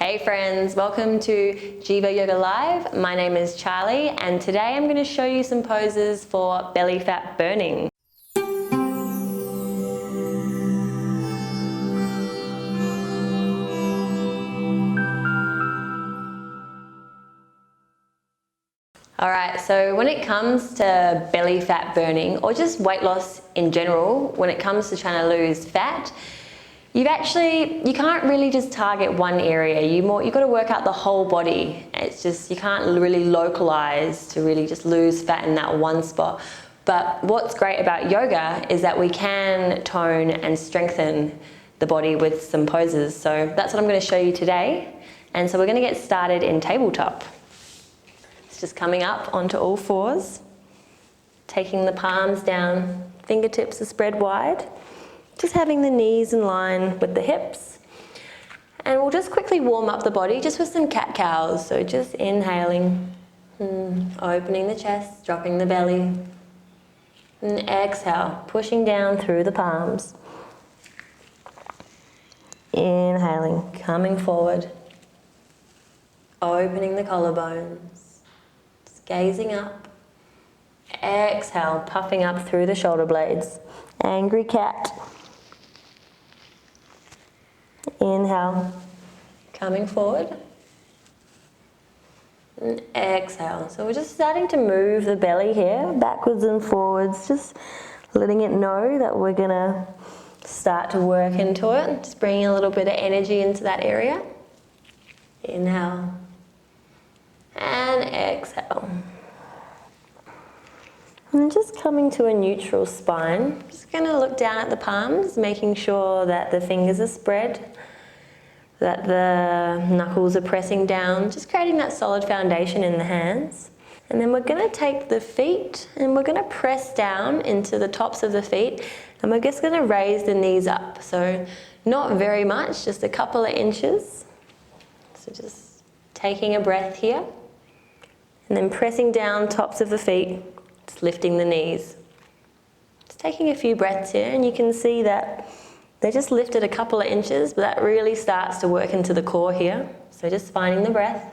Hey friends, welcome to Jiva Yoga Live. My name is Charlie and today I'm going to show you some poses for belly fat burning. Alright, so when it comes to belly fat burning or just weight loss in general, when it comes to trying to lose fat, you can't really just target one area. You've got to work out the whole body. It's just, you can't really localize to really just lose fat in that one spot. But what's great about yoga is that we can tone and strengthen the body with some poses. So that's what I'm going to show you today. And so we're going to get started in tabletop. It's just coming up onto all fours, taking the palms down, fingertips are spread wide. Just having the knees in line with the hips. And we'll just quickly warm up the body just with some cat-cows. So just inhaling, opening the chest, dropping the belly. And exhale, pushing down through the palms. Inhaling, coming forward. Opening the collarbones. Just gazing up. Exhale, puffing up through the shoulder blades. Angry cat. Inhale, coming forward, and exhale. So we're just starting to move the belly here, backwards and forwards, just letting it know that we're gonna start to work into it. Just bringing a little bit of energy into that area. Inhale, and exhale. And just coming to a neutral spine. Just gonna look down at the palms, making sure that the fingers are spread, that the knuckles are pressing down, just creating that solid foundation in the hands. And then we're gonna take the feet and we're gonna press down into the tops of the feet and we're just gonna raise the knees up. So not very much, just a couple of inches. So just taking a breath here and then pressing down tops of the feet, just lifting the knees. Just taking a few breaths here and you can see that they just lifted a couple of inches, but that really starts to work into the core here. So just finding the breath.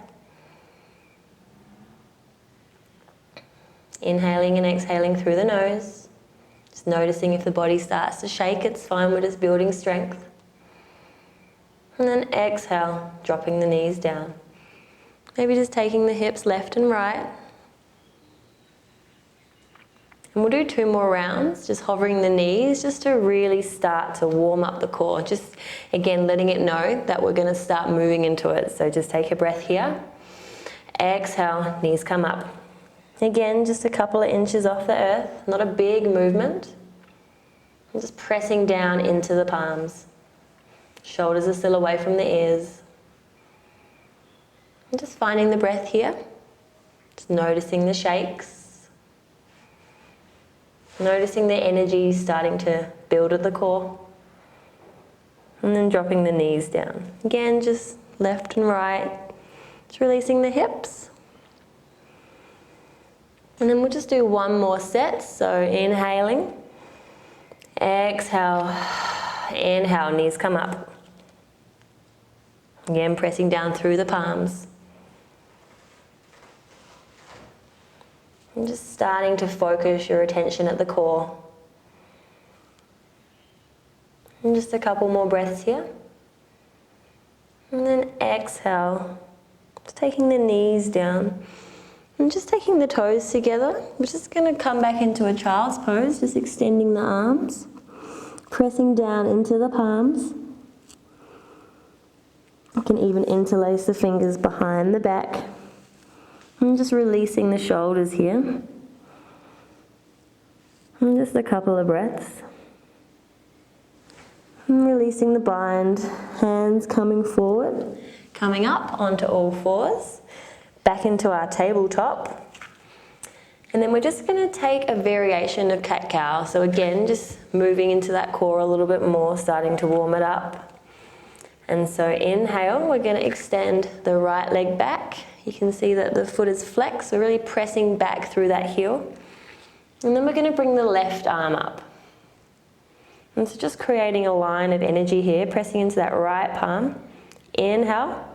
Inhaling and exhaling through the nose. Just noticing if the body starts to shake, it's fine, we're just building strength. And then exhale, dropping the knees down. Maybe just taking the hips left and right. And we'll do 2 more rounds, just hovering the knees, just to really start to warm up the core. Just, again, letting it know that we're gonna start moving into it. So just take a breath here. Exhale, knees come up. Again, just a couple of inches off the earth, not a big movement. And just pressing down into the palms. Shoulders are still away from the ears. And just finding the breath here. Just noticing the shakes. Noticing the energy starting to build at the core. And then dropping the knees down. Again, just left and right. Just releasing the hips. And then we'll just do 1 more set. So inhaling. Exhale. Inhale, knees come up. Again, pressing down through the palms. And just starting to focus your attention at the core. And just a couple more breaths here. And then exhale. Just taking the knees down. And just taking the toes together. We're just going to come back into a child's pose, just extending the arms. Pressing down into the palms. You can even interlace the fingers behind the back. And just releasing the shoulders here. And just a couple of breaths. And releasing the bind, hands coming forward. Coming up onto all fours. Back into our tabletop. And then we're just going to take a variation of cat-cow. So again, just moving into that core a little bit more, starting to warm it up. And so inhale, we're going to extend the right leg back. You can see that the foot is flexed, so really pressing back through that heel. And then we're going to bring the left arm up. And so just creating a line of energy here, pressing into that right palm. Inhale,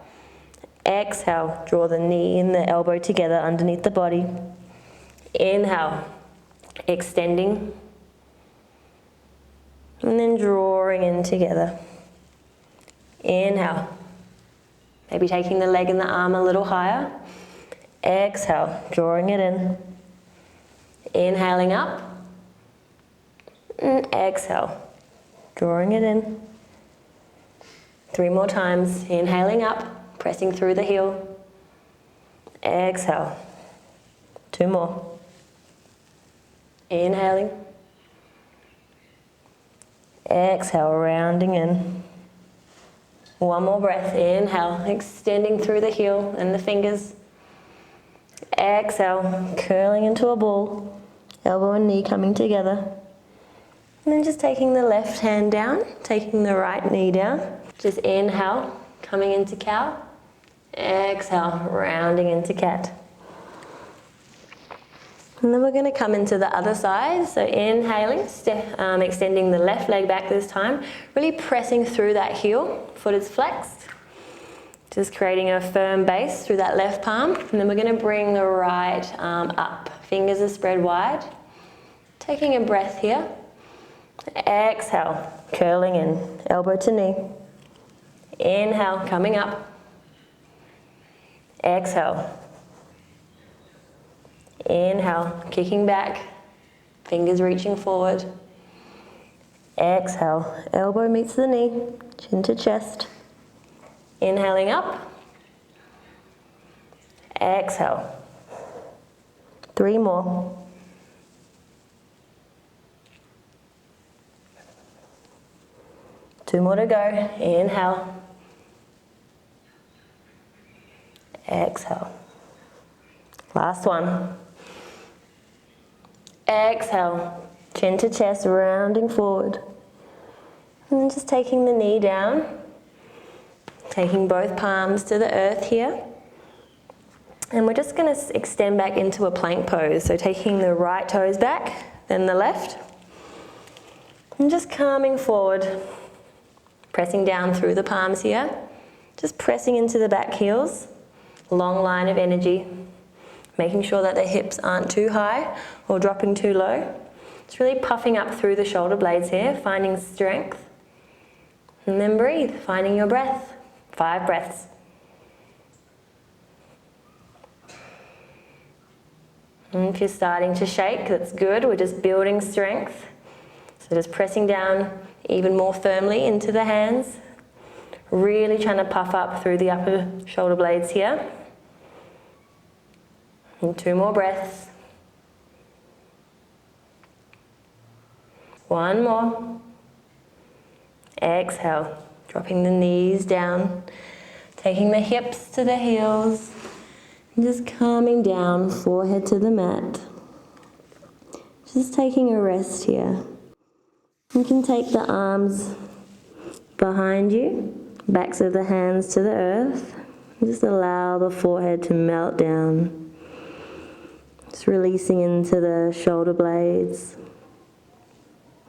Exhale, draw the knee and the elbow together underneath the body. Inhale, extending. And then drawing in together. Inhale. Maybe taking the leg and the arm a little higher. Exhale, drawing it in. Inhaling up. And exhale, drawing it in. 3 more times. Inhaling up, pressing through the heel. Exhale. 2 more. Inhaling. Exhale, rounding in. 1 more breath. Inhale, extending through the heel and the fingers. Exhale, curling into a ball. Elbow and knee coming together. And then just taking the left hand down, taking the right knee down. Just inhale, coming into cow. Exhale, rounding into cat. And then we're going to come into the other side. So inhaling, extending the left leg back this time. Really pressing through that heel. Foot is flexed. Just creating a firm base through that left palm. And then we're going to bring the right arm up. Fingers are spread wide. Taking a breath here. Exhale, curling in. Elbow to knee. Inhale, coming up. Exhale. Inhale, kicking back, fingers reaching forward. Exhale, elbow meets the knee, chin to chest. Inhaling up. Exhale. 3 more. Two more to go. Inhale. Exhale. Last one. Exhale, chin to chest, rounding forward. And then just taking the knee down, taking both palms to the earth here. And we're just going to extend back into a plank pose. So taking the right toes back, then the left. And just coming forward, pressing down through the palms here. Just pressing into the back heels, long line of energy. Making sure that the hips aren't too high or dropping too low. It's really puffing up through the shoulder blades here, finding strength. And then breathe, finding your breath. 5 breaths. And if you're starting to shake, that's good. We're just building strength. So just pressing down even more firmly into the hands. Really trying to puff up through the upper shoulder blades here. And 2 more breaths. 1 more. Exhale, dropping the knees down, taking the hips to the heels, and just calming down, forehead to the mat. Just taking a rest here. You can take the arms behind you, backs of the hands to the earth, and just allow the forehead to melt down. Just releasing into the shoulder blades,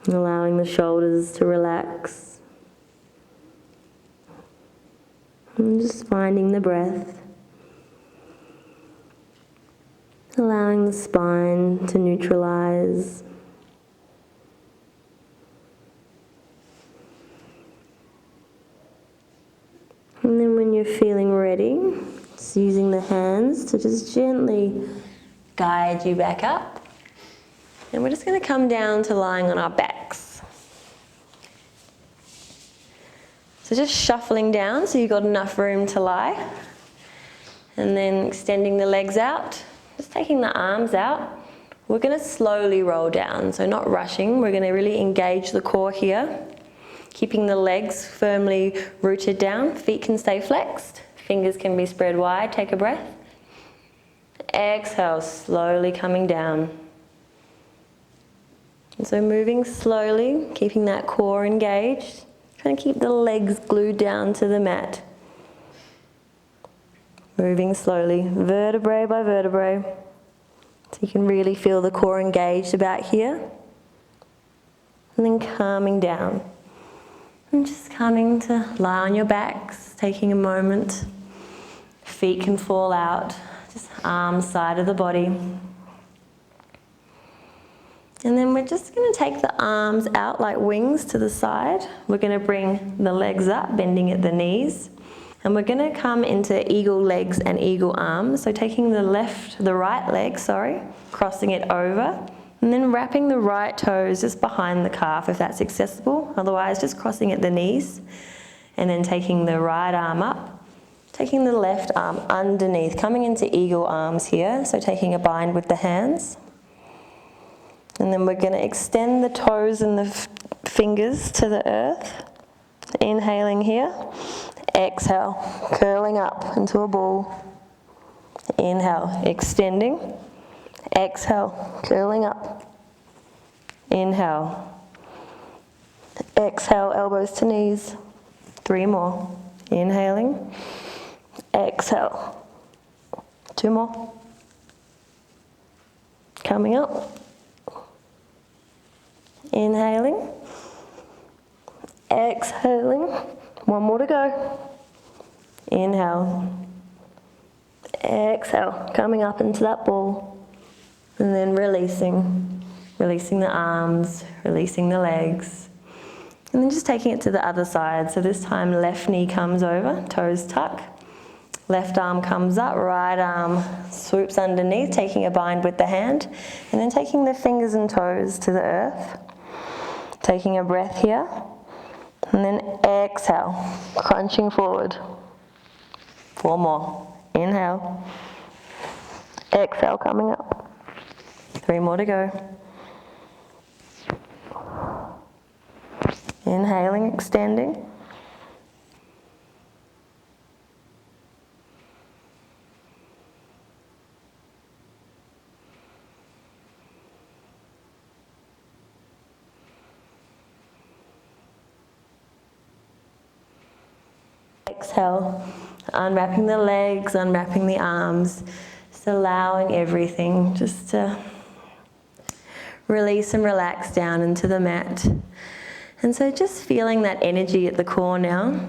allowing the shoulders to relax. And just finding the breath, allowing the spine to neutralize. And then when you're feeling ready, just using the hands to just gently guide you back up. And we're just going to come down to lying on our backs. So just shuffling down so you've got enough room to lie. And then extending the legs out, just taking the arms out. We're going to slowly roll down, so not rushing. We're going to really engage the core here. Keeping the legs firmly rooted down. Feet can stay flexed. Fingers can be spread wide. Take a breath. Exhale, slowly coming down. And so moving slowly, keeping that core engaged. Trying to keep the legs glued down to the mat. Moving slowly, vertebrae by vertebrae. So you can really feel the core engaged about here. And then calming down. And just coming to lie on your backs, taking a moment. Feet can fall out, just arms, side of the body. And then we're just going to take the arms out like wings to the side. We're going to bring the legs up, bending at the knees. And we're going to come into eagle legs and eagle arms. So taking the right leg, crossing it over. And then wrapping the right toes just behind the calf if that's accessible. Otherwise, just crossing at the knees. And then taking the right arm up. Taking the left arm underneath, coming into eagle arms here. So taking a bind with the hands. And then we're going to extend the toes and the fingers to the earth. Inhaling here. Exhale, curling up into a ball. Inhale, extending. Exhale, curling up. Inhale. Exhale, elbows to knees. 3 more. Inhaling. Exhale. 2 more. Coming up. Inhaling. Exhaling. 1 more to go. Inhale. Exhale. Coming up into that ball. And then releasing. Releasing the arms, releasing the legs. And then just taking it to the other side. So this time left knee comes over, toes tuck. Left arm comes up, right arm swoops underneath, taking a bind with the hand. And then taking the fingers and toes to the earth. Taking a breath here. And then exhale, crunching forward. 4 more. Inhale. Exhale, coming up. 3 more to go. Inhaling, extending. Exhale, unwrapping the legs, unwrapping the arms, just allowing everything just to release and relax down into the mat. And so just feeling that energy at the core now.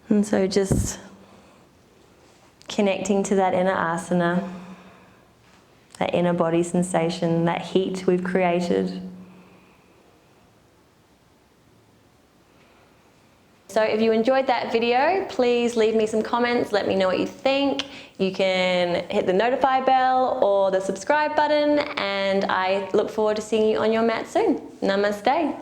And so just connecting to that inner asana, that inner body sensation, that heat we've created. So if you enjoyed that video, please leave me some comments, let me know what you think. You can hit the notify bell or the subscribe button, and I look forward to seeing you on your mat soon. Namaste.